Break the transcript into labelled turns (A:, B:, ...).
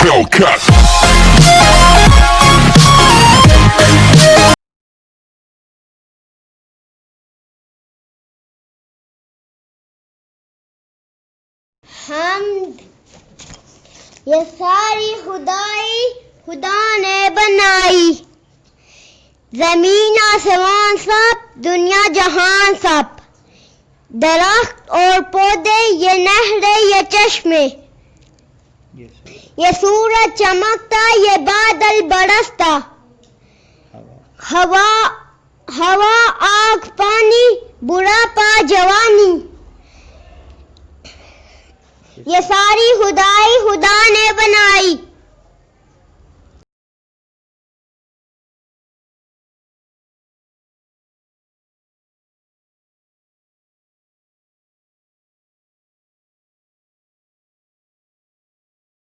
A: Hellcat.
B: हमद ये सारी खुदाई खुदा ने बनाई, जमीन आसमान सब, दुनिया जहान सब, दरख्त और पौधे, ये नहरें, ये चश्मे, ये सूरज चमकता, ये बादल बरसता, हवा हवा आग पानी, बुढ़ापा जवानी, ये सारी खुदाई खुदा ने